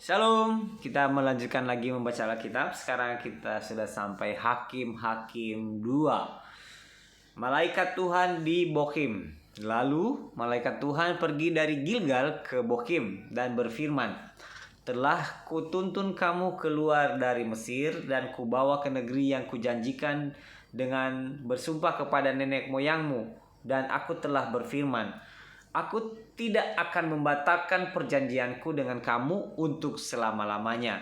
Shalom, kita melanjutkan lagi membaca Alkitab. Sekarang kita sudah sampai Hakim-Hakim 2. Malaikat Tuhan di Bokim. Lalu malaikat Tuhan pergi dari Gilgal ke Bokim dan berfirman, "Telah kutuntun kamu keluar dari Mesir dan kubawa ke negeri yang kujanjikan dengan bersumpah kepada nenek moyangmu. Dan aku telah berfirman, aku tidak akan membatalkan perjanjianku dengan kamu untuk selama-lamanya.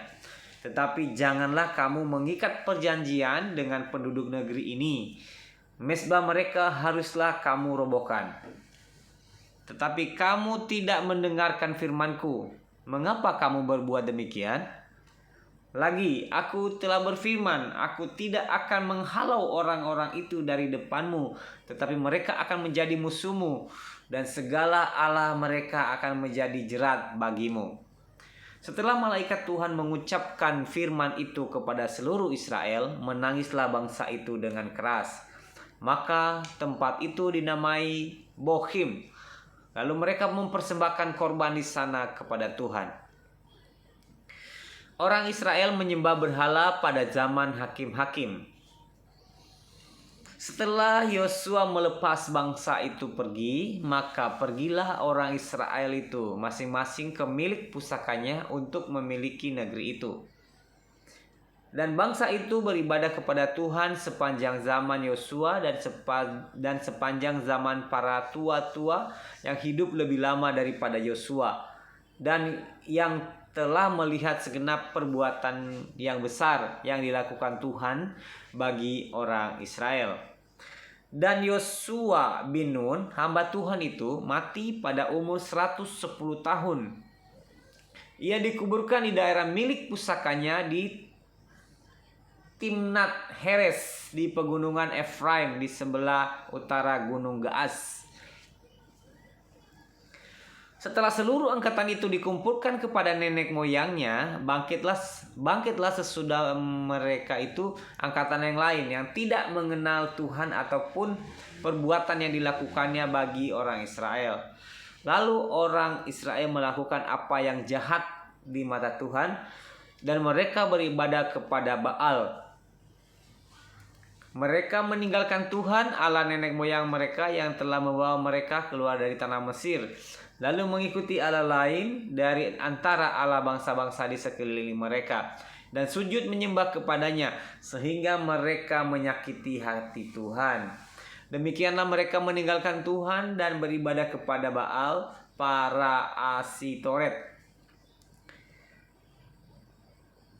Tetapi janganlah kamu mengikat perjanjian dengan penduduk negeri ini. Mezbah mereka haruslah kamu robohkan. Tetapi kamu tidak mendengarkan firmanku. Mengapa kamu berbuat demikian? Lagi, aku telah berfirman, aku tidak akan menghalau orang-orang itu dari depanmu, tetapi mereka akan menjadi musuhmu, dan segala Allah mereka akan menjadi jerat bagimu." Setelah malaikat Tuhan mengucapkan firman itu kepada seluruh Israel, menangislah bangsa itu dengan keras. Maka tempat itu dinamai Bokim. Lalu mereka mempersembahkan korban di sana kepada Tuhan. Orang Israel menyembah berhala pada zaman hakim-hakim. Setelah Yosua melepas bangsa itu pergi, maka pergilah orang Israel itu masing-masing ke milik pusakanya untuk memiliki negeri itu. Dan bangsa itu beribadah kepada Tuhan sepanjang zaman Yosua dan sepanjang zaman para tua-tua yang hidup lebih lama daripada Yosua, dan yang telah melihat segenap perbuatan yang besar yang dilakukan Tuhan bagi orang Israel. Dan Yosua bin Nun, hamba Tuhan itu, mati pada umur 110 tahun. Ia dikuburkan di daerah milik pusakanya di Timnat Heres di pegunungan Efraim di sebelah utara Gunung Gaas. Setelah seluruh angkatan itu dikumpulkan kepada nenek moyangnya, bangkitlah sesudah mereka itu angkatan yang lain yang tidak mengenal Tuhan ataupun perbuatan yang dilakukannya bagi orang Israel. Lalu orang Israel melakukan apa yang jahat di mata Tuhan, dan mereka beribadah kepada Baal. Mereka meninggalkan Tuhan Allah nenek moyang mereka yang telah membawa mereka keluar dari tanah Mesir, lalu mengikuti Allah lain dari antara Allah bangsa-bangsa di sekeliling mereka, dan sujud menyembah kepadanya, sehingga mereka menyakiti hati Tuhan. Demikianlah mereka meninggalkan Tuhan dan beribadah kepada Baal para Asitoret.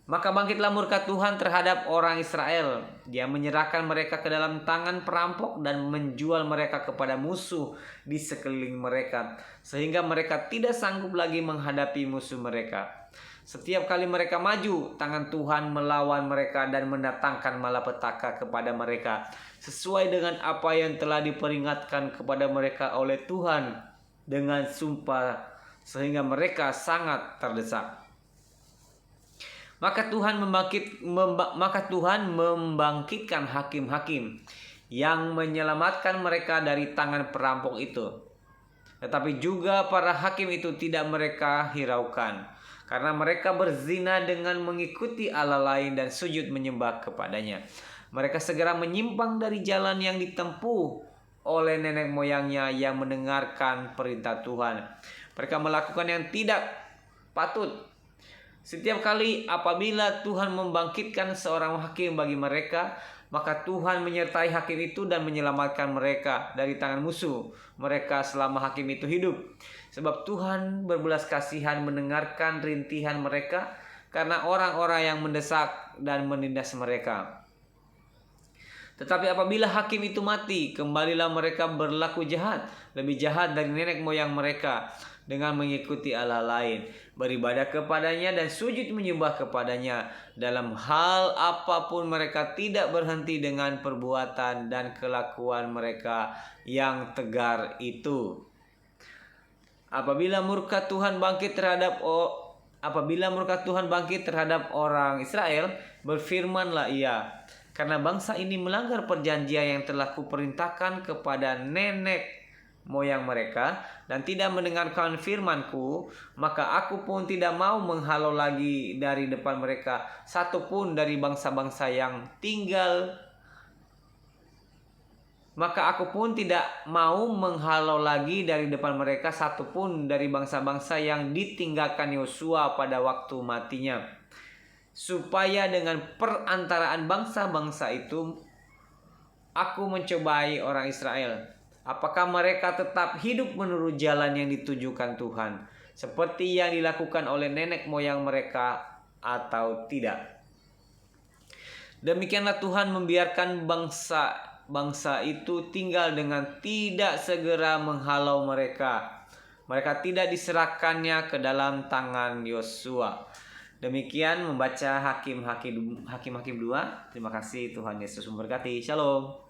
Maka bangkitlah murka Tuhan terhadap orang Israel. Dia menyerahkan mereka ke dalam tangan perampok dan menjual mereka kepada musuh di sekeliling mereka, sehingga mereka tidak sanggup lagi menghadapi musuh mereka. Setiap kali mereka maju, tangan Tuhan melawan mereka dan mendatangkan malapetaka kepada mereka, sesuai dengan apa yang telah diperingatkan kepada mereka oleh Tuhan dengan sumpah, sehingga mereka sangat terdesak. Maka Tuhan membangkitkan hakim-hakim yang menyelamatkan mereka dari tangan perampok itu. Tetapi juga para hakim itu tidak mereka hiraukan, karena mereka berzina dengan mengikuti Allah lain dan sujud menyembah kepadanya. Mereka segera menyimpang dari jalan yang ditempuh oleh nenek moyangnya yang mendengarkan perintah Tuhan. Mereka melakukan yang tidak patut. Setiap kali apabila Tuhan membangkitkan seorang hakim bagi mereka, maka Tuhan menyertai hakim itu dan menyelamatkan mereka dari tangan musuh mereka selama hakim itu hidup. Sebab Tuhan berbelas kasihan mendengarkan rintihan mereka karena orang-orang yang mendesak dan menindas mereka. Tetapi apabila hakim itu mati, kembalilah mereka berlaku jahat, lebih jahat dari nenek moyang mereka, dengan mengikuti Allah lain, beribadah kepadanya dan sujud menyembah kepadanya. Dalam hal apapun mereka tidak berhenti dengan perbuatan dan kelakuan mereka yang tegar itu. Apabila murka Tuhan bangkit terhadap orang Israel, berfirmanlah ia, "Karena bangsa ini melanggar perjanjian yang telah kuperintahkan kepada nenek moyang mereka dan tidak mendengarkan firman-Ku, maka aku pun tidak mau menghalau lagi dari depan mereka satu pun dari bangsa-bangsa yang tinggal. Maka aku pun tidak mau menghalau lagi dari depan mereka satu pun dari bangsa-bangsa yang ditinggalkan Yosua pada waktu matinya, supaya dengan perantaraan bangsa-bangsa itu aku mencobai orang Israel, apakah mereka tetap hidup menurut jalan yang ditujukan Tuhan, seperti yang dilakukan oleh nenek moyang mereka, atau tidak. Demikianlah Tuhan membiarkan bangsa itu tinggal dengan tidak segera menghalau mereka. Mereka tidak diserahkannya ke dalam tangan Yosua. Demikian membaca Hakim-Hakim 2. Terima kasih, Tuhan Yesus memberkati. Shalom.